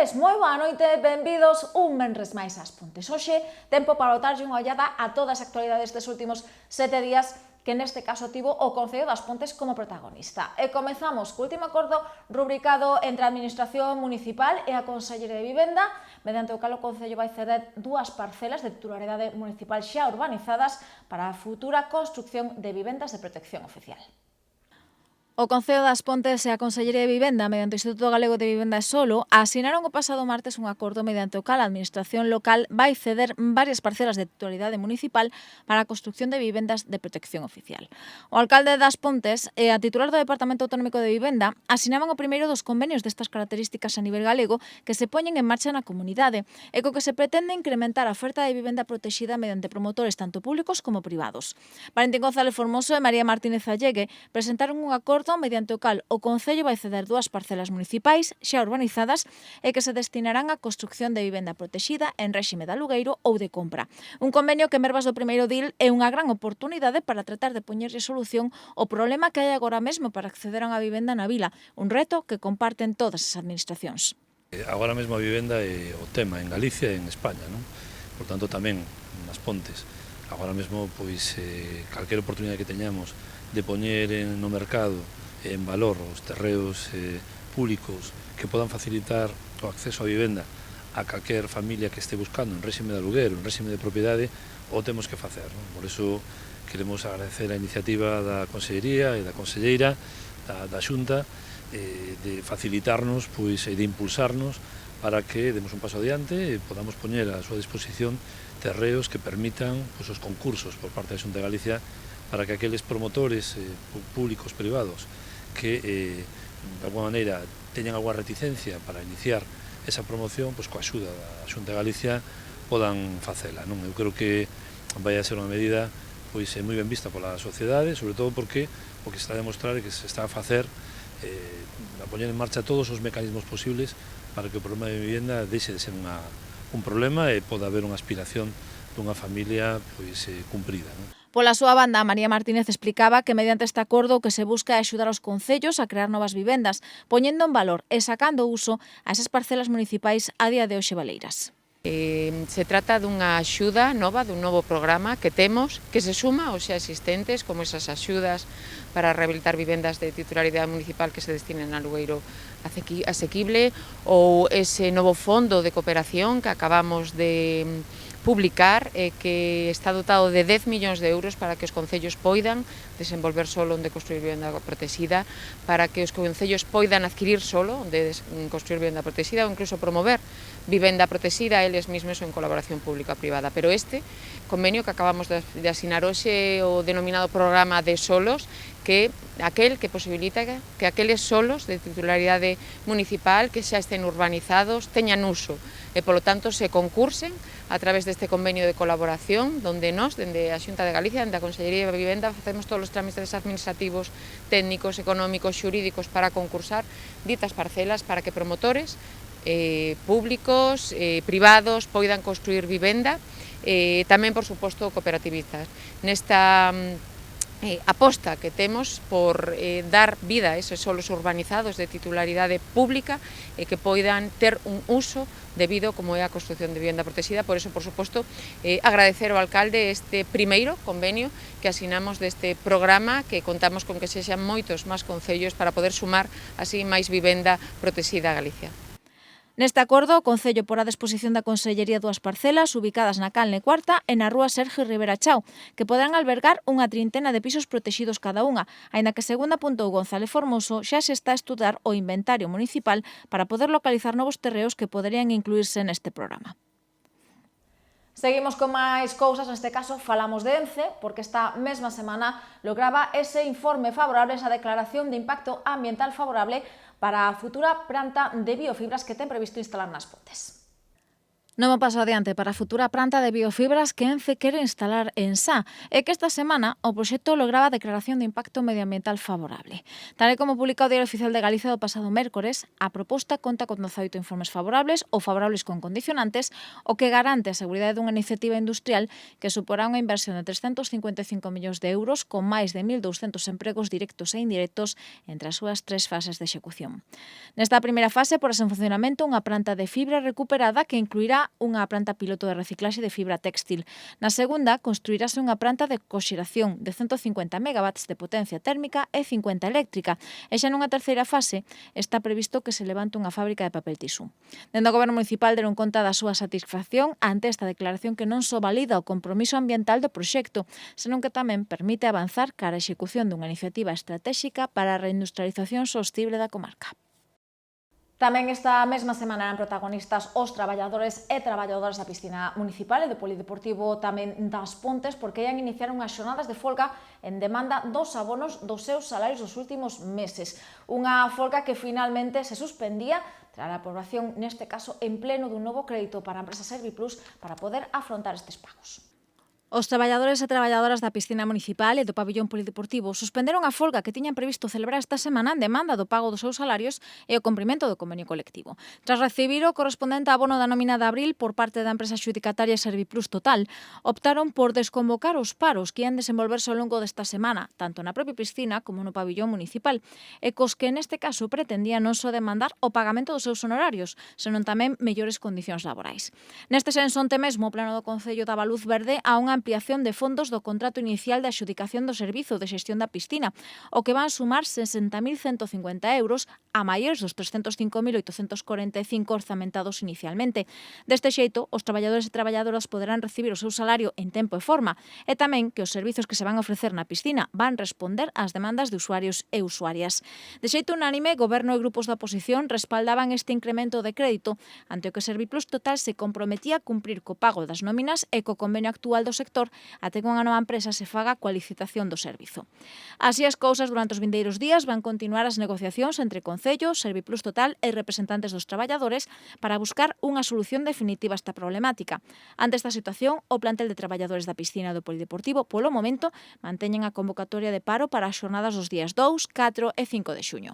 Benres, moi boa noite, benvidos un venres máis ás Pontes. Hoxe, tempo para botarlle unha ollada a todas as actualidades destes últimos 7 días que neste caso tivo o Concello das Pontes como protagonista. E comezamos co último acordo rubricado entre a Administración Municipal e a Consellería de Vivenda, mediante o cal o Concello vai ceder dúas parcelas de titularidade municipal xa urbanizadas para a futura construcción de vivendas de protección oficial. O Concello das Pontes e a Consellería de Vivenda, mediante o Instituto Galego de Vivenda e Solo, asinaron o pasado martes un acordo mediante o cal a Administración local vai ceder varias parcelas de titularidade municipal para a construcción de vivendas de protección oficial. O alcalde das Pontes e a titular do Departamento Autonómico de Vivenda asinaban o primeiro dos convenios destas características a nivel galego que se poñen en marcha na comunidade e co que se pretende incrementar a oferta de vivenda protexida mediante promotores tanto públicos como privados. Valentín González Formoso e María Martínez Allegue presentaron un acordo mediante o cal o Concello vai ceder dúas parcelas municipais xa urbanizadas e que se destinarán á construcción de vivenda protexida en réxime de alugueiro ou de compra. Un convenio que Mervas do primeiro DIL é unha gran oportunidade para tratar de poñerlle solución ao problema que hai agora mesmo para acceder a unha vivenda na vila, un reto que comparten todas as administracións. Agora mesmo a vivenda é o tema en Galicia e en España, non? Por tanto tamén nas Pontes. Agora mesmo, pois, calquera oportunidade que teñamos de poñer no mercado en valor os terreos públicos que podan facilitar o acceso á vivenda a calquer familia que este buscando en réxime de aluguero, en réxime de propiedade, o temos que facer, non? Por iso queremos agradecer a iniciativa da Consellería e da Conselleira, da Xunta, de facilitarnos pois, e de impulsarnos para que demos un paso adiante e podamos poñer a súa disposición terreos que permitan pois, os concursos por parte da Xunta de Galicia para que aqueles promotores públicos privados que de alguma maneira teñan alguna reticencia para iniciar esa promoción, pois coa axuda da Xunta de Galicia podan facela, non? Eu creo que vai a ser unha medida pois moi ben vista pola sociedade, sobre todo porque o que se está a demostrar é que se está a facer a poñer en marcha todos os mecanismos posibles para que o problema de vivenda deixe de ser un problema e poda haber unha aspiración dunha familia pois cumprida, non? Pola súa banda, María Martínez explicaba que mediante este acordo o que se busca é axudar aos concellos a crear novas vivendas, poñendo en valor e sacando uso a esas parcelas municipais a día de hoxe baleiras. Se trata dunha axuda nova, dun novo programa que temos, que se suma aos xa existentes, como esas axudas para rehabilitar vivendas de titularidade municipal que se destinen a alugueiro asequible, ou ese novo fondo de cooperación que acabamos de publicar que está dotado de 10 millóns de euros para que os concellos poidan desenvolver solo onde construir vivenda protexida, para que os concellos poidan adquirir solo onde construir vivenda protexida ou incluso promover vivenda protexida eles mesmos en colaboración pública-privada. Pero este convenio que acabamos de asinar hoxe, o denominado programa de solos, que aquel que posibilita que aqueles solos de titularidade municipal que xa estén urbanizados teñan uso e, polo tanto, se concursen a través deste convenio de colaboración donde nós, dende a Xunta de Galicia, dende a Consellería de Vivenda, facemos todos os trámites administrativos, técnicos, económicos, xurídicos para concursar ditas parcelas para que promotores públicos, privados, poidan construir vivenda, tamén, por suposto, cooperativistas. Nesta aposta que temos por dar vida a esos solos urbanizados de titularidade pública e que poidan ter un uso debido como é a construcción de vivenda protexida. Por iso, por suposto, agradecer ao alcalde este primeiro convenio que asinamos deste programa, que contamos con que sexan moitos máis concellos para poder sumar así máis vivenda protexida a Galicia. Neste acordo, o Concello porá a disposición da Consellería dúas parcelas ubicadas na Canle Cuarta e na rúa Sergio Rivera Chao, que poderán albergar unha trintena de pisos protexidos cada unha, aínda que, segundo apuntou González Formoso, xa se está a estudar o inventario municipal para poder localizar novos terreos que poderían incluírse neste programa. Seguimos con máis cousas, neste caso falamos de ENCE, porque esta mesma semana lograba ese informe favorable, esa declaración de impacto ambiental favorable para a futura planta de biofibras que ten previsto instalar nas Pontes. Novo paso adiante para a futura planta de biofibras que Ence quere instalar en Sá e que esta semana o proxecto lograba a declaración de impacto medioambiental favorable. Tal e como publica o Diario Oficial de Galicia do pasado mércores, a proposta conta con 18 informes favorables ou favorables con condicionantes, o que garante a seguridade dunha iniciativa industrial que suporá unha inversión de 355 millóns de euros con máis de 1.200 empregos directos e indirectos entre as súas 3 fases de execución. Nesta primeira fase, porase en funcionamento unha planta de fibra recuperada que incluirá unha planta piloto de reciclaxe de fibra téxtil. Na segunda, construirase unha planta de coxeración de 150 megawatts de potencia térmica e 50 eléctrica. E xa nunha terceira fase está previsto que se levante unha fábrica de papel tisú. Dende o Goberno Municipal deron conta da súa satisfacción ante esta declaración que non só valida o compromiso ambiental do proxecto, senón que tamén permite avanzar cara a execución dunha iniciativa estratéxica para a reindustrialización sostible da comarca. Tamén esta mesma semana eran protagonistas os traballadores e traballadoras da piscina municipal e do polideportivo tamén das Pontes, porque ian iniciar unhas xornadas de folga en demanda dos abonos dos seus salarios dos últimos meses. Unha folga que finalmente se suspendía tras a aprobación, neste caso, en pleno dun novo crédito para a empresa Serviplus para poder afrontar estes pagos. Os traballadores e traballadoras da piscina municipal e do pabillón polideportivo suspenderon a folga que tiñan previsto celebrar esta semana en demanda do pago dos seus salarios e o cumprimento do convenio colectivo. Tras recibir o correspondente abono da nómina de abril por parte da empresa xudicataria Serviplus Total, optaron por desconvocar os paros que ian desenvolverse ao longo desta semana, tanto na propia piscina como no pabillón municipal, e cos que neste caso pretendían non só demandar o pagamento dos seus honorarios, senón tamén mellores condicións laborais. Neste sensonte mesmo, o Pleno do Concello daba luz verde a unha ampliación de fondos do contrato inicial de adxudicación do servizo de xestión da piscina, o que van sumar 60.150 euros a maiores dos 305.845 orzamentados inicialmente. Deste xeito, os traballadores e traballadoras poderán recibir o seu salario en tempo e forma, e tamén que os servizos que se van a ofrecer na piscina van responder ás demandas de usuarios e usuarias. De xeito unánime, Goberno e grupos da oposición respaldaban este incremento de crédito, ante o que Serviplus Total se comprometía a cumprir co pago das nóminas e co convenio actual do sector até que unha nova empresa se faga coa licitación do servizo. Así as cousas, durante os vindeiros días van continuar as negociacións entre Concello, Serviplus Total e representantes dos traballadores para buscar unha solución definitiva a esta problemática. Ante esta situación, o plantel de traballadores da piscina do polideportivo, polo momento, manteñen a convocatoria de paro para as xornadas dos días 2, 4 e 5 de xuño.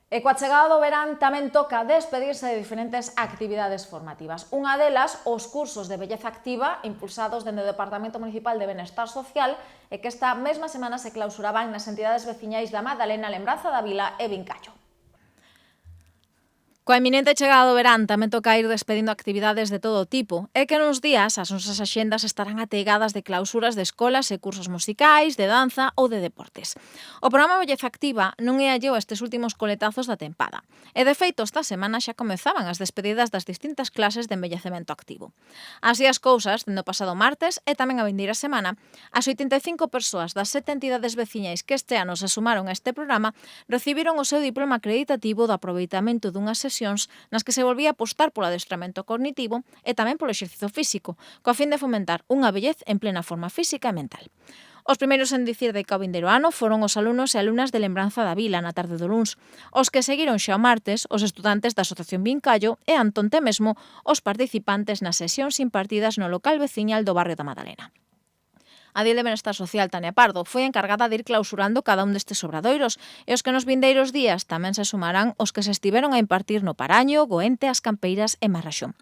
E coa chegada do verán tamén toca despedirse de diferentes actividades formativas. Unha delas, os cursos de belleza activa impulsados dende o Departamento Municipal de Benestar Social e que esta mesma semana se clausuraban nas entidades veciñais da Madalena, Lembranza da Vila e Vincallo. Coa eminente chegada do verán tamén toca ir despedindo actividades de todo tipo e que nos días as nosas axendas estarán ategadas de clausuras de escolas e cursos musicais, de danza ou de deportes. O programa Belleza Activa non é alleo a estes últimos coletazos da tempada e de feito esta semana xa comezaban as despedidas das distintas clases de embellecemento activo. Así as cousas, dende o pasado martes e tamén a vindeira semana, as 85 persoas das 7 entidades veciñais que este ano se sumaron a este programa recibiron o seu diploma acreditativo do aproveitamento dunhas sesións nas que se volvía a apostar polo adestramento cognitivo e tamén polo exercicio físico, coa fin de fomentar unha vellez en plena forma física e mental. Os primeiros en dicir de que o vindeiro ano foron os alumnos e alumnas de Lembranza da Vila na tarde do luns. Os que seguiron xa o martes, os estudantes da Asociación Vincallo e antonte mesmo os participantes nas sesións impartidas no local veciñal do barrio da Madalena. A Dil de Benestar Social, Tania Pardo, foi encargada de ir clausurando cada un destes obradoiros e os que nos vindeiros días tamén se sumarán os que se estiveron a impartir no Paraño, Goente, As Campeiras e Marraxón.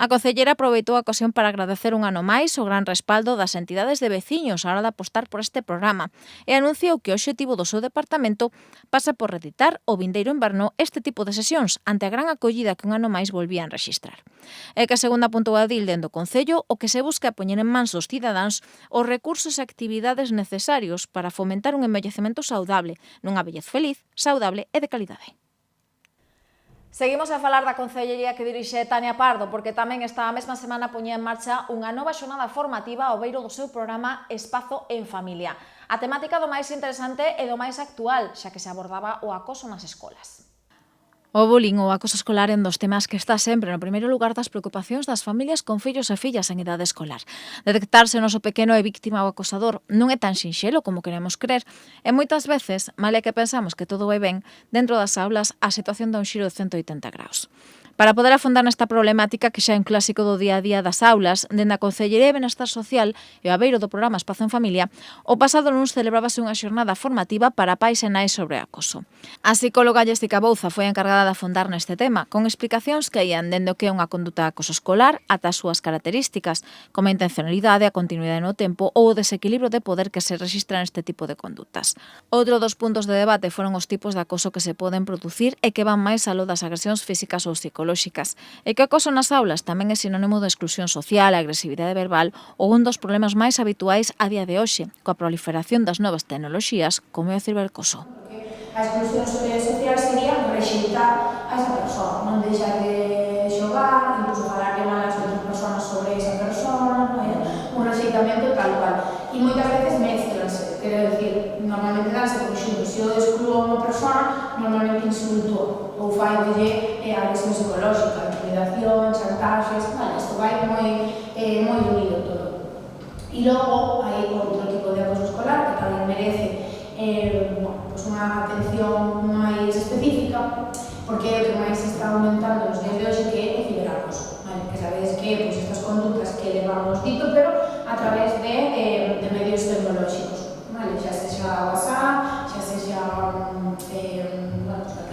A concellera aproveitou a ocasión para agradecer un ano máis o gran respaldo das entidades de veciños a hora de apostar por este programa e anunciou que o obxectivo do seu departamento pasa por reeditar o vindeiro inverno este tipo de sesións ante a gran acollida que un ano máis volvían rexistrar. E que, segundo apuntou a Dil dentro do Concello, o que se busca é poñer en mans dos cidadáns os recursos e actividades necesarios para fomentar un envellecemento saudable, nunha vellez feliz, saudable e de calidade. Seguimos a falar da concellería que dirixe Tania Pardo, porque tamén esta mesma semana poñía en marcha unha nova xornada formativa ao beiro do seu programa Espazo en Familia. A temática do máis interesante e do máis actual, xa que se abordaba o acoso nas escolas. O bullying ou acoso escolar é un dos temas que está sempre no primeiro lugar das preocupacións das familias con fillos e fillas en idade escolar. Detectar se o noso pequeno é víctima ou acosador non é tan sinxelo como queremos crer e moitas veces, malia que pensamos que todo vai ben, dentro das aulas a situación dá un xiro de 180 graus. Para poder afondar nesta problemática que xa é un clásico do día a día das aulas, dende a Consellería de Benestar Social e o abeiro do programa Espazo en Familia, o pasado luns celebrábase unha xornada formativa para pais e nais sobre o acoso. A psicóloga Jéssica Bouza foi a encargada de afondar neste tema, con explicacións que ían dende o que é unha conduta de acoso escolar ata as súas características, como a intencionalidade, a continuidade no tempo ou o desequilibrio de poder que se rexistra neste tipo de condutas. Outro dos puntos de debate foron os tipos de acoso que se poden producir e que van máis aló das agresións físicas ou psicolóxicas, e que o acoso nas aulas tamén é sinónimo de exclusión social, agresividade verbal ou un dos problemas máis habituais a día de hoxe, coa proliferación das novas tecnoloxías como é o cibercoso. A exclusión social sería rexeitar a esa persoa, non deixar de xogar, incluso falarle mal as outras persoas sobre esa persona, un rexeitamento tal cual. E moitas veces mezclanse, quero dicir, normalmente danse conxunto, se eu excluo a unha persona, normalmente insulto ou faille agresión psicolóxica, intimidación, chantaxes, vale, isto vai moi unido todo. E logo hai outro tipo de acoso escolar que tamén merece unha atención máis específica, porque é o que máis está aumentando nos días de hoxe, que é o ciberacoso, vale? Que sabedes que estas conductas que levamos dito, pero a través de medios tecnolóxicos, vale? Xa sexa WhatsApp, xa sexa cualquier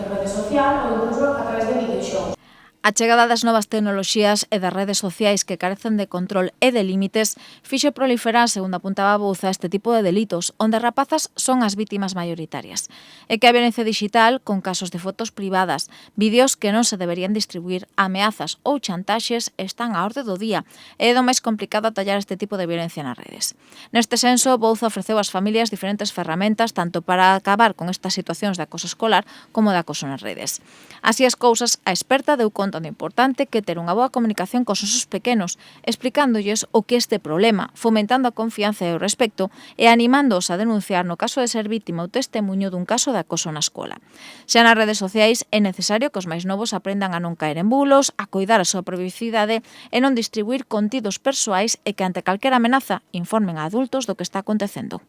rede social ou incluso a través de videoxogos. A chegada das novas tecnoloxías e das redes sociais que carecen de control e de límites fixo proliferar, segundo apuntaba Bouza, este tipo de delitos, onde rapazas son as vítimas maioritarias. E que a violencia digital, con casos de fotos privadas, vídeos que non se deberían distribuir, ameazas ou chantaxes, están á orde do día, e é do máis complicado atallar este tipo de violencia nas redes. Neste senso, Bouza ofreceu ás familias diferentes ferramentas tanto para acabar con estas situacións de acoso escolar como de acoso nas redes. Así as cousas, a experta deu conta do importante que ter unha boa comunicación cos nosos pequenos, explicándolles o que este problema, fomentando a confianza e o respecto e animándoos a denunciar no caso de ser vítima ou testemuño dun caso de acoso na escola. Xa nas redes sociais é necesario que os máis novos aprendan a non caer en bulos, a coidar a súa privacidade e non distribuir contidos persoais e que ante calquera amenaza informen a adultos do que está acontecendo.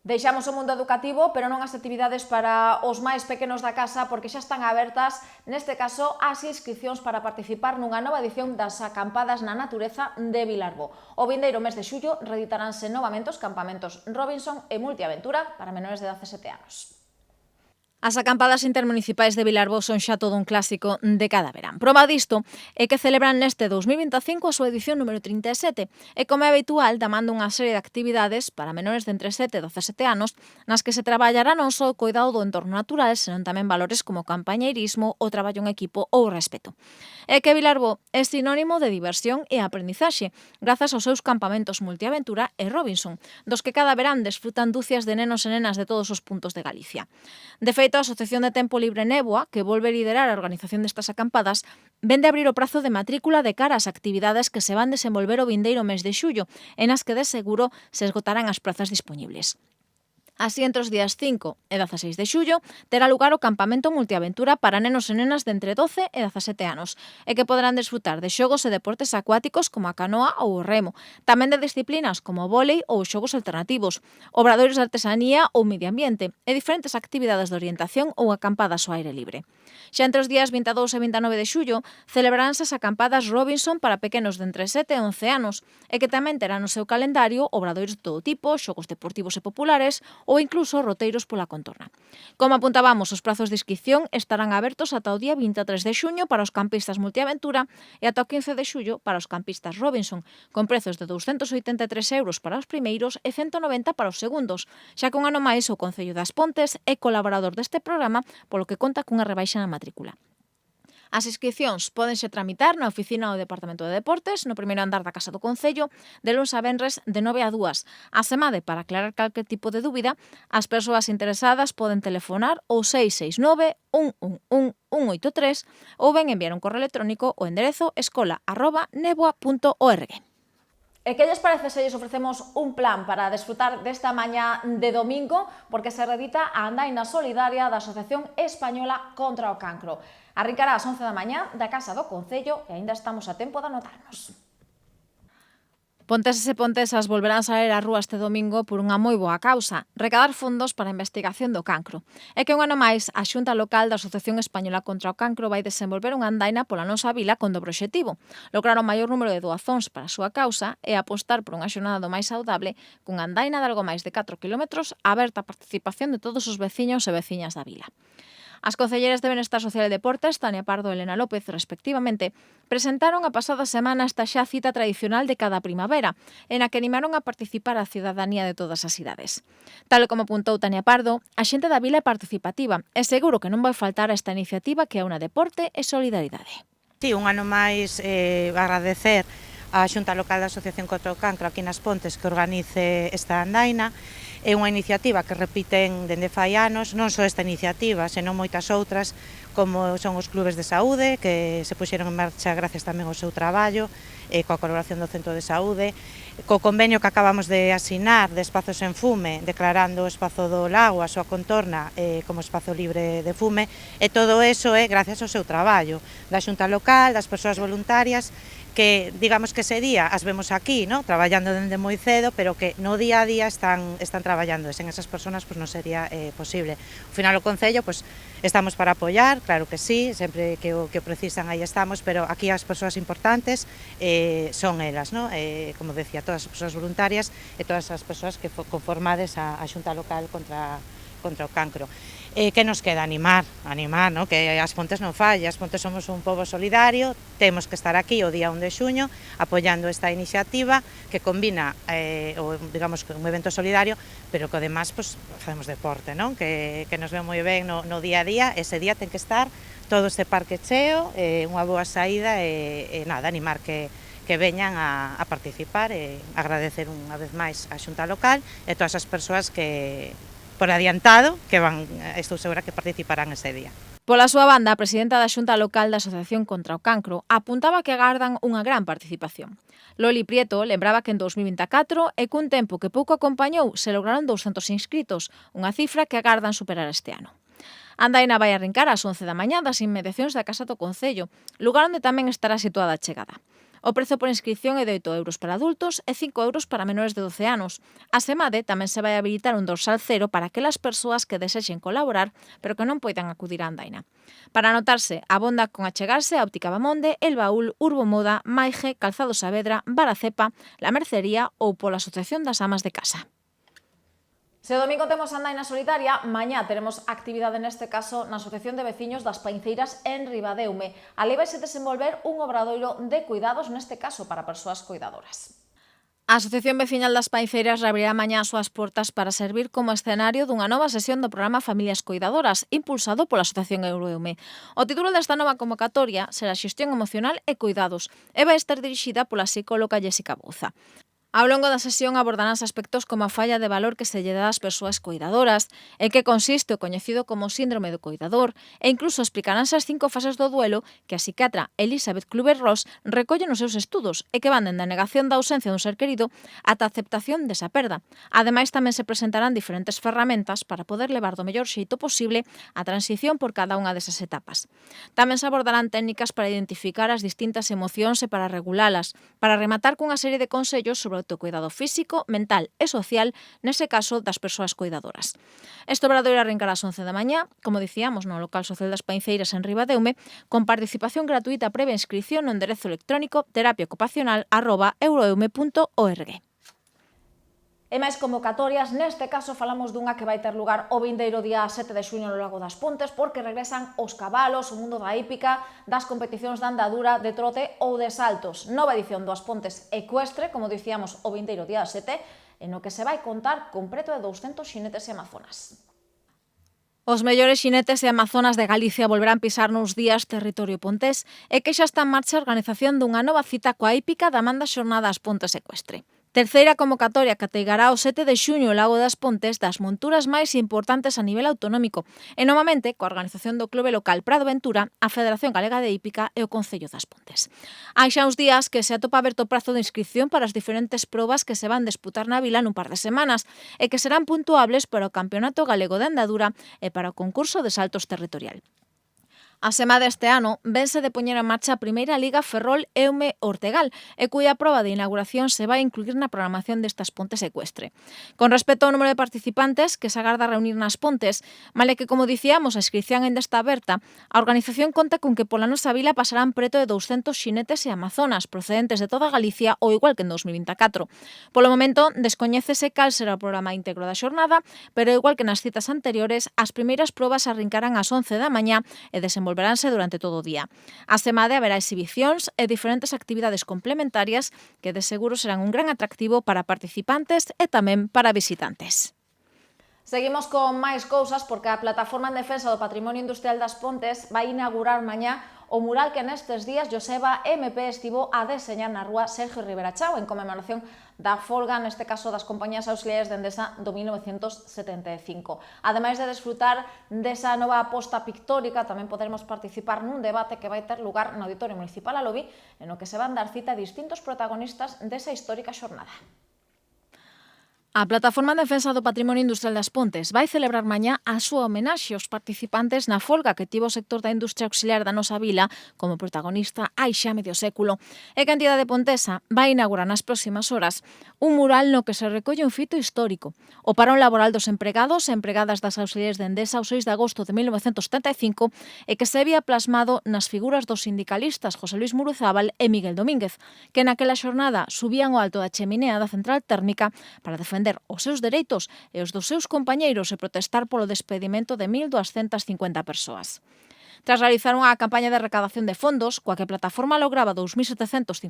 Deixamos o mundo educativo, pero non as actividades para os máis pequenos da casa, porque xa están abertas, neste caso, as inscripcións para participar nunha nova edición das Acampadas na Natureza de Vilarbo. O vindeiro mes de xullo reeditaránse novamente os campamentos Robinson e Multiaventura para menores de 17 anos. As acampadas intermunicipais de Vilarbo son xa todo un clásico de cada verán. Prova disto é que celebran neste 2025 a súa edición número 37 e, como é habitual, damando unha serie de actividades para menores de entre 7 e 17 anos nas que se traballará non só o cuidado do entorno natural, senón tamén valores como o campañeirismo, o traballo en equipo ou o respeto. É que Vilarbo é sinónimo de diversión e aprendizaxe, grazas aos seus campamentos Multiaventura e Robinson, dos que cada verán desfrutan dúcias de nenos e nenas de todos os puntos de Galicia. De feito, a Asociación de Tempo Libre Néboa, que volve liderar a organización destas acampadas, vende abrir o prazo de matrícula de cara ás actividades que se van desenvolver o vindeiro mes de xullo, e nas que de seguro se esgotarán as prazas dispoñibles. Así, entre os días 5 e 16 de xullo, terá lugar o campamento Multiaventura para nenos e nenas de entre 12 e 17 anos, e que poderán desfrutar de xogos e deportes acuáticos como a canoa ou o remo, tamén de disciplinas como o vólei ou xogos alternativos, obradoiros de artesanía ou medio ambiente, e diferentes actividades de orientación ou acampadas ao aire libre. Xa entre os días 22 e 29 de xullo, celebraránse as acampadas Robinson para pequenos de entre 7 e 11 anos, e que tamén terán no seu calendario obradoiros de todo tipo, xogos deportivos e populares, ou incluso roteiros pola contorna. Como apuntábamos, os prazos de inscripción estarán abertos ata o día 23 de xuño para os campistas Multiaventura e ata o 15 de xullo para os campistas Robinson, con prezos de 283 euros para os primeiros e 190 para os segundos, xa que un ano máis o Concello das Pontes é colaborador deste programa, polo que conta cunha rebaixa na matrícula. As inscripcións pódense tramitar na oficina do Departamento de Deportes, no primeiro andar da Casa do Concello, de luns a venres de 9 a 2. Asemade, para aclarar calquer tipo de dúbida, as persoas interesadas poden telefonar ao 669 111 183 ou ben enviar un correo electrónico ao enderezo escola@neboa.org. E que lles parece se lles ofrecemos un plan para desfrutar desta mañá de domingo, porque se reedita a andaina solidaria da Asociación Española contra o Cancro. Arrincará ás 11 da mañá da Casa do Concello e aínda estamos a tempo de anotarnos. Ponteses e pontesas volverán sair á rúa este domingo por unha moi boa causa, recadar fondos para a investigación do cancro. É que un ano máis, a Xunta Local da Asociación Española contra o Cancro vai desenvolver unha andaina pola nosa vila con dobre obxectivo, lograr o maior número de doazóns para a súa causa e apostar por unha xornada do máis saudable cunha andaina de algo máis de 4 km aberta á participación de todos os veciños e veciñas da vila. As concelleiras de Benestar Social e Deportes, Tania Pardo e Elena López, respectivamente, presentaron a pasada semana esta xa cita tradicional de cada primavera, en a que animaron a participar a cidadanía de todas as idades. Tal e como apuntou Tania Pardo, a xente da vila é participativa e seguro que non vai faltar a esta iniciativa que é unha deporte e solidaridade. Sí, un ano máis agradecer á Xunta Local da Asociación contra o Cancro aquí nas Pontes que organice esta andaina. É unha iniciativa que repiten dende fai anos, non só esta iniciativa, senón moitas outras, como son os clubes de saúde, que se puxeron en marcha gracias tamén ao seu traballo, coa colaboración do Centro de Saúde, co convenio que acabamos de asinar de Espazos en Fume, declarando o espazo do lago, a súa contorna, como espazo libre de fume, e todo eso é gracias ao seu traballo, da Xunta Local, das persoas voluntarias, que digamos que ese día as vemos aquí, ¿no? Traballando dende moi cedo, pero que no día a día están traballando, e sen esas persoas pues non sería posible. Ao final o Concello pues estamos para apoiar, claro que sí, sempre que o precisan aí estamos, pero aquí as persoas importantes son elas, ¿no? Como decía, todas as persoas voluntarias e todas as persoas que conformades a Xunta Local contra o cancro. Que nos queda? Animar, ¿no? Que as Pontes non falle, as Pontes somos un pobo solidario, temos que estar aquí o día 1 de xuño apoiando esta iniciativa que combina digamos, un evento solidario, pero que además pues, facemos deporte, ¿no? Que nos ve moi ben no día a día, ese día ten que estar todo este parque cheo, unha boa saída e nada, animar que veñan a participar e agradecer unha vez máis a Xunta Local e todas as persoas que por adiantado, que estou segura que participarán ese día. Pola súa banda, a presidenta da Xunta Local da Asociación contra o Cancro apuntaba que agardan unha gran participación. Loli Prieto lembraba que en 2024 e cun tempo que pouco acompañou se lograron 200 inscritos, unha cifra que agardan superar este ano. A andaina vai arrincar ás 11 da mañá das inmediacións da Casa do Concello, lugar onde tamén estará situada a chegada. O prezo por inscripción é de 8 euros para adultos e 5 euros para menores de 12 anos. A semade tamén se vai habilitar un dorsal cero para aquelas persoas que desexen colaborar, pero que non poidan acudir á andaina. Para anotarse, abonda con achegarse a Óptica Bamonde, El Baúl, Urbo Moda, Maige, Calzado Saavedra, Baracepa, La Mercería ou pola Asociación das Amas de Casa. Se o domingo temos andaina solitaria, mañá teremos actividade neste caso na Asociación de Veciños das Painceiras en Ribadeume. Ali vai se desenvolver un obradoiro de cuidados, neste caso para persoas cuidadoras. A Asociación Veciñal das Painceiras reabrirá mañá as súas portas para servir como escenario dunha nova sesión do programa Familias Cuidadoras, impulsado pola Asociación Euroeume. O título desta nova convocatoria será Xestión Emocional e Cuidados e vai estar dirixida pola psicóloga Jéssica Bouza. Ao longo da sesión abordaránse aspectos como a falla de valor que se lle dá ás persoas cuidadoras, en que consiste o coñecido como síndrome do cuidador, e incluso explicaránse as 5 fases do duelo que a psiquiatra Elizabeth Kluber-Ross recolle nos seus estudos e que van dende a negación da ausencia dun ser querido ata a aceptación desa perda. Ademais, tamén se presentarán diferentes ferramentas para poder levar do mellor xeito posible a transición por cada unha desas etapas. Tamén se abordarán técnicas para identificar as distintas emocións e para regulalas, para rematar cunha serie de consellos sobre o autocuidado físico, mental e social, nese caso das persoas cuidadoras. Este obradoiro arrancará ás 11 da mañá, como dicíamos, no local social das Painceiras en Ribadeume, con participación gratuita previa inscripción no enderezo electrónico terapiaocupacional@euroeume.org. E máis convocatorias, neste caso falamos dunha que vai ter lugar o vindeiro día 7 de xuño no Lago das Pontes, porque regresan os cabalos, o mundo da hípica, das competicións de andadura, de trote ou de saltos. Nova edición do As Pontes ecuestre, como dicíamos, o vindeiro día 7, en o que se vai contar con preto de 200 xinetes e amazonas. Os mellores xinetes e amazonas de Galicia volverán pisar nos días territorio pontés e que xa está en marcha a organización dunha nova cita coa hípica da manda xornada As Pontes ecuestre. Terceira convocatoria que ateigará o 7 de xuño o Lago das Pontes das monturas máis importantes a nivel autonómico e novamente coa organización do clube local Prado Ventura, a Federación Galega de Hípica e o Concello das Pontes. Hai xa uns días que se atopa aberto o prazo de inscripción para as diferentes probas que se van disputar na vila nun par de semanas e que serán puntuables para o Campeonato Galego de Andadura e para o concurso de saltos territorial. A sema deste ano vense de poñer en marcha a primeira Liga Ferrol-Eume-Ortegal, e cuya proba de inauguración se vai incluir na programación destas pontes ecuestre. Con respecto ao número de participantes que se agarda reunir nas pontes, male que, como dicíamos, a inscripción ainda está aberta, a organización conta con que pola nosa vila pasarán preto de 200 xinetes e amazonas procedentes de toda Galicia, ou igual que en 2024. Polo momento, descoñécese cal será o programa íntegro da xornada, pero igual que nas citas anteriores, as primeiras probas arrincarán ás 11 da mañá e desenvolveránse durante todo o día. A semade haberá exhibicións e diferentes actividades complementarias que de seguro serán un gran atractivo para participantes e tamén para visitantes. Seguimos con máis cousas porque a Plataforma en Defensa do Patrimonio Industrial das Pontes vai inaugurar mañá o mural que nestes días Joseba MP estivo a deseñar na rúa Sergio Rivera Chao en conmemoración da folga, neste caso das compañías auxiliares de Endesa do 1975. Ademais de desfrutar desa nova aposta pictórica, tamén poderemos participar nun debate que vai ter lugar no Auditorio Municipal Alobi, en o que se van dar cita a distintos protagonistas desa histórica xornada. A Plataforma en Defensa do Patrimonio Industrial das Pontes vai celebrar mañá a súa homenaxe aos participantes na folga que tivo o sector da industria auxiliar da nosa vila como protagonista hai xa medio século. E que a entidade pontesa vai inaugurar nas próximas horas un mural no que se recolle un fito histórico. O parón laboral dos empregados e empregadas das auxiliares de Endesa o 6 de agosto de 1975 e que se había plasmado nas figuras dos sindicalistas José Luis Muruzábal e Miguel Domínguez, que naquela xornada subían ao alto da cheminea da central térmica para defender os seus dereitos e os dos seus compañeiros e protestar polo despedimento de 1.250 persoas. Tras realizar unha campaña de recadación de fondos, coa que a plataforma lograba 2.755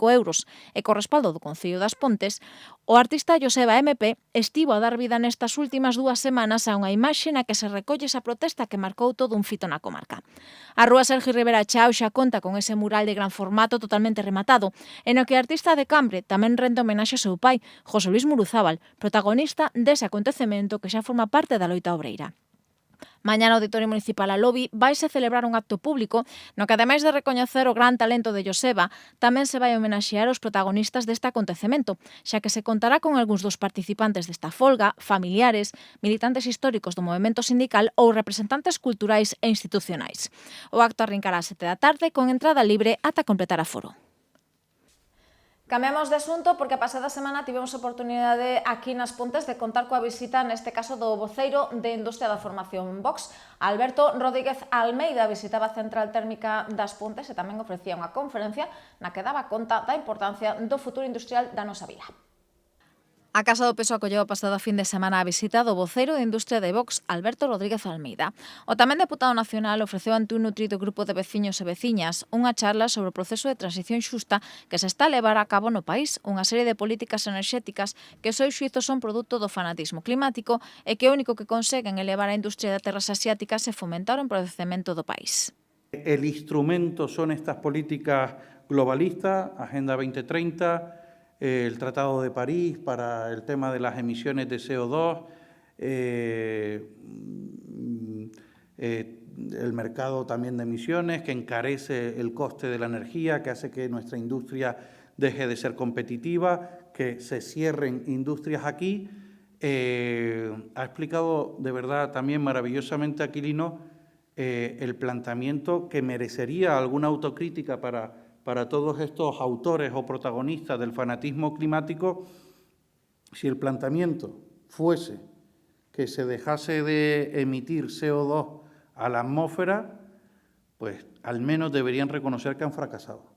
euros e co respaldo do Concello das Pontes, o artista Joseba MP estivo a dar vida nestas últimas 2 semanas a unha imaxe na que se recolle esa protesta que marcou todo un fito na comarca. A rúa Sergio Rivera Chao xa conta con ese mural de gran formato totalmente rematado, en o que o artista de Cambre tamén rende homenaxe ao seu pai, José Luis Muruzábal, protagonista dese acontecemento que xa forma parte da loita obreira. Mañá no Auditorio Municipal Alobi vaise celebrar un acto público no que, ademais de recoñecer o gran talento de Joseba, tamén se vai homenaxear os protagonistas deste acontecemento, xa que se contará con algúns dos participantes desta folga, familiares, militantes históricos do movemento sindical ou representantes culturais e institucionais. O acto arrincará ás 7 da tarde con entrada libre ata completar aforo. Cambiamos de asunto porque a pasada semana tivemos a oportunidade aquí nas Pontes de contar coa visita, neste caso, do voceiro de Industria da Formación Vox. Alberto Rodríguez Almeida visitaba a Central Térmica das Pontes e tamén ofrecía unha conferencia na que daba conta da importancia do futuro industrial da nosa vila. A Casa do Peso acolleu a pasada fin de semana a visita do voceiro de Industria de Vox, Alberto Rodríguez Almeida. O tamén deputado nacional ofreceu ante un nutrido grupo de veciños e veciñas unha charla sobre o proceso de transición xusta que se está a levar a cabo no país, unha serie de políticas enerxéticas que, ao seu xuízo, son produto do fanatismo climático e que o único que conseguen elevar a industria de terras asiáticas e fomentar o empobrecemento do país. El instrumento son estas políticas globalistas, Agenda 2030, el Tratado de París para el tema de las emisiones de CO2, el mercado también de emisiones que encarece el coste de la energía, que hace que nuestra industria deje de ser competitiva, que se cierren industrias aquí. Ha explicado de verdad también maravillosamente Aquilino el planteamiento que merecería alguna autocrítica para todos estos autores o protagonistas del fanatismo climático, si el planteamiento fuese que se dejase de emitir CO2 a la atmósfera, pues al menos deberían reconocer que han fracasado.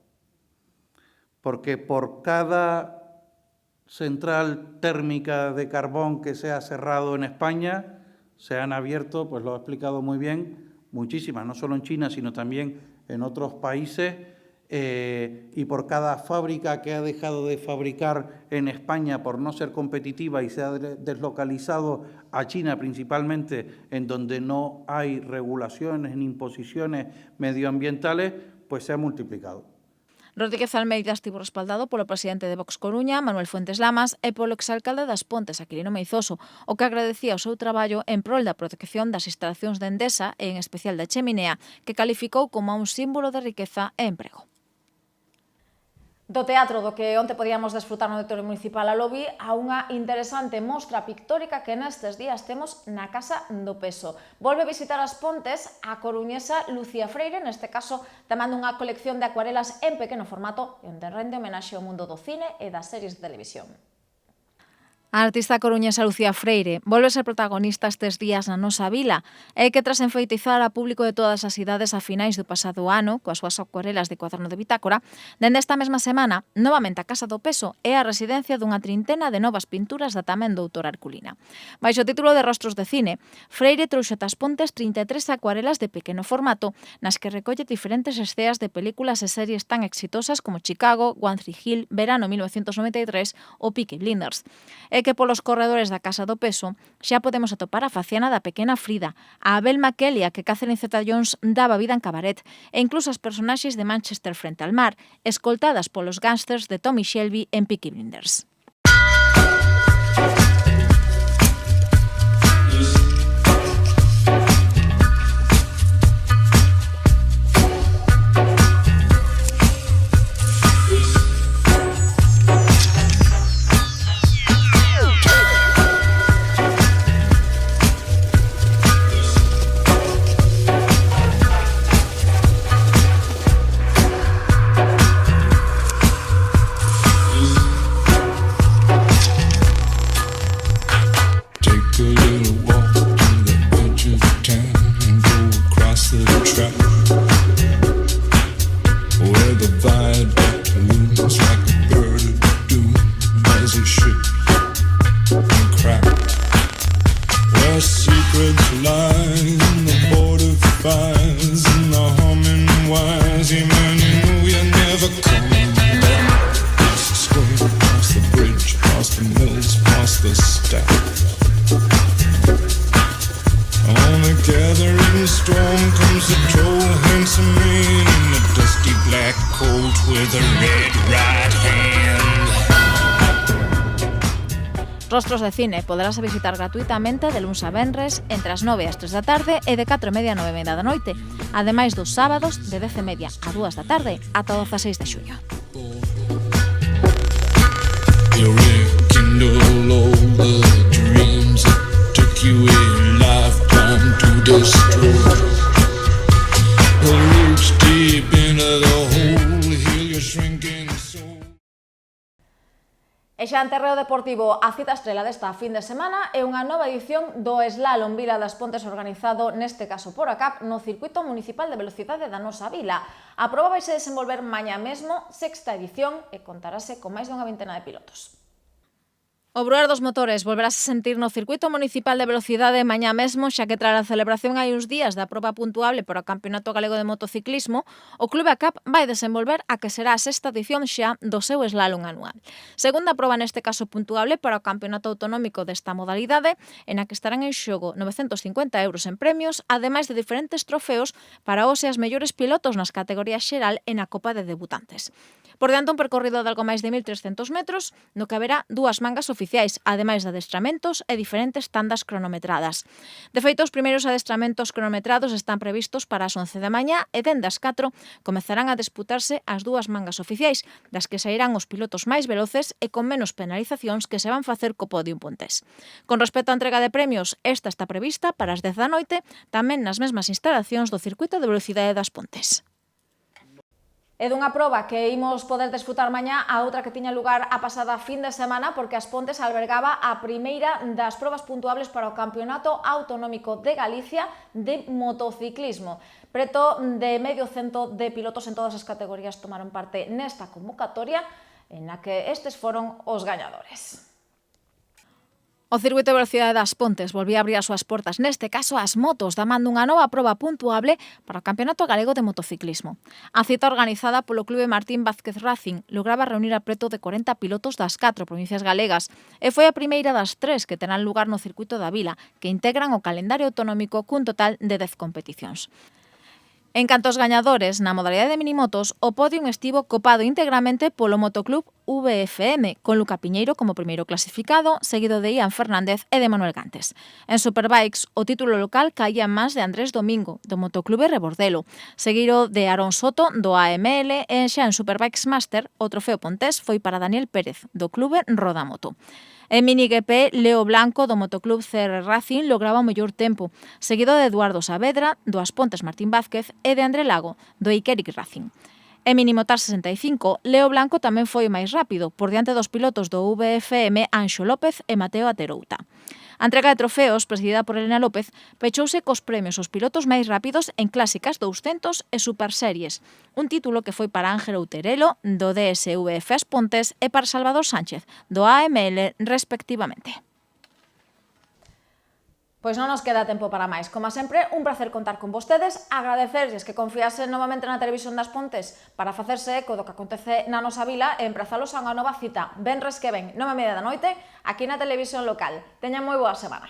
Porque por cada central térmica de carbón que se ha cerrado en España, se han abierto, pues lo ha explicado muy bien, muchísimas, no solo en China, sino también en otros países, y por cada fábrica que ha dejado de fabricar en España por no ser competitiva y se ha deslocalizado a China principalmente, en donde no hay regulaciones ni imposiciones medioambientales, pues se ha multiplicado. Rodríguez Almeida estivo respaldado polo presidente de Vox Coruña, Manuel Fuentes Lamas, e polo exalcalde das Pontes, Aquilino Meizoso, o que agradecía o seu traballo en prol da protección das instalacións de Endesa e en especial da cheminea, que calificou como un símbolo de riqueza e emprego. Do teatro do que onte podíamos desfrutar no Auditorio Municipal a Lobi a unha interesante mostra pictórica que nestes días temos na Casa do Peso. Volve visitar as Pontes a coruñesa Lucía Freire, neste caso tamando unha colección de acuarelas en pequeno formato e onde rende homenaxe ao mundo do cine e das series de televisión. A artista coruñesa Lucía Freire volve ser protagonista estes días na nosa vila e que tras enfeitizar a público de todas as idades a finais do pasado ano coas súas acuarelas de cuaderno de bitácora, dende esta mesma semana, novamente a Casa do Peso é a residencia dunha trintena de novas pinturas da tamén doutora Herculina. Baixo o título de Rostros de Cine, Freire trouxe ata as Pontes 33 acuarelas de pequeno formato nas que recolle diferentes esceas de películas e series tan exitosas como Chicago, One Tree Hill, Verano 1993 ou Peaky Blinders. É que polos corredores da Casa do Peso xa podemos atopar a faciana da pequena Frida, a Abel Maquelia que Catherine Zeta-Jones daba vida en cabaret e incluso as personaxes de Manchester frente al mar, escoltadas polos gángsters de Tommy Shelby en Peaky Blinders. Rostros de Cine poderás visitar gratuitamente de luns a venres entre as 9 e as 3 da tarde e de 4:30 a 9:30 da noite, ademais dos sábados de 10:30 a 2 da tarde ata o 16 de xuño. E xa en terreo deportivo, a cita estrela desta fin de semana é unha nova edición do Slalom Vila das Pontes organizado, neste caso por ACAP, no Circuito Municipal de Velocidade da nosa vila. A proba vai se desenvolver mañá mesmo, sexta edición, e contarase con máis dunha vintena de pilotos. O bruer dos motores volverás a sentir no Circuito Municipal de Velocidade mañá mesmo, xa que tras a celebración hai uns días da proba puntuable para o Campeonato Galego de Motociclismo, o Clube ACAP vai desenvolver a que será a sexta edición xa do seu slalom anual. Segunda proba neste caso puntuable para o Campeonato Autonómico desta modalidade, en a que estarán en xogo 950 euros en premios, ademais de diferentes trofeos para os e as mellores pilotos nas categorías xeral e na Copa de Debutantes. Por diante un percorrido de algo máis de 1.300 metros, no que haberá dúas mangas oficiais, ademais de adestramentos e diferentes tandas cronometradas. De feito, os primeiros adestramentos cronometrados están previstos para as 11 da mañá e dende as 4 comezarán a disputarse as dúas mangas oficiais, das que sairán os pilotos máis veloces e con menos penalizacións que se van facer co podium pontés. Con respecto á entrega de premios, esta está prevista para as 10 da noite, tamén nas mesmas instalacións do Circuito de Velocidade das Pontes. E dunha proba que imos poder desfrutar mañá a outra que tiña lugar a pasada fin de semana porque as Pontes albergaba a primeira das probas puntuables para o Campeonato Autonómico de Galicia de Motociclismo. Preto de medio cento de pilotos en todas as categorías tomaron parte nesta convocatoria en la que estes foron os gañadores. O Circuito de Velocidade das Pontes volvía a abrir as súas portas, neste caso as motos, damando unha nova proba puntuable para o Campeonato Galego de Motociclismo. A cita organizada polo Clube Martín Vázquez Racing lograba reunir a preto de 40 pilotos das 4 provincias galegas e foi a primeira das 3 que terán lugar no Circuito da Vila, que integran o calendario autonómico cun total de 10 competicións. En canto aos gañadores na modalidade de minimotos, o podium estivo copado integramente polo Motoclub VFM, con Luca Piñeiro como primeiro clasificado, seguido de Ian Fernández e de Manuel Gantes. En Superbikes, o título local caía en mans de Andrés Domingo, do Motoclube Rebordelo, seguido de Aaron Soto, do AML, e xa en Superbikes Master, o trofeo pontés foi para Daniel Pérez, do Clube Rodamoto. En MiniGP, Leo Blanco, do Motoclub CR Racing, lograba o mellor tempo, seguido de Eduardo Saavedra, do As Pontes Martín Vázquez, e de André Lago, do Ikeric Racing. En Minimotar 65, Leo Blanco tamén foi o máis rápido, por diante dos pilotos do VFM Anxo López e Mateo Aterouta. A entrega de trofeos, presidida por Elena López, pechouse cos premios aos pilotos máis rápidos en clásicas 200 e superseries, un título que foi para Ángel Outerelo, do DSVF As Pontes, e para Salvador Sánchez, do AML, respectivamente. Pois non nos queda tempo para máis. Como sempre, un placer contar con vostedes, agradecerlles que confiasen novamente na televisión das Pontes para facerse eco do que acontece na nosa vila e emprazalos a unha nova cita, venres que ven, 9:30 da noite, aquí na televisión local. Teñan moi boa semana.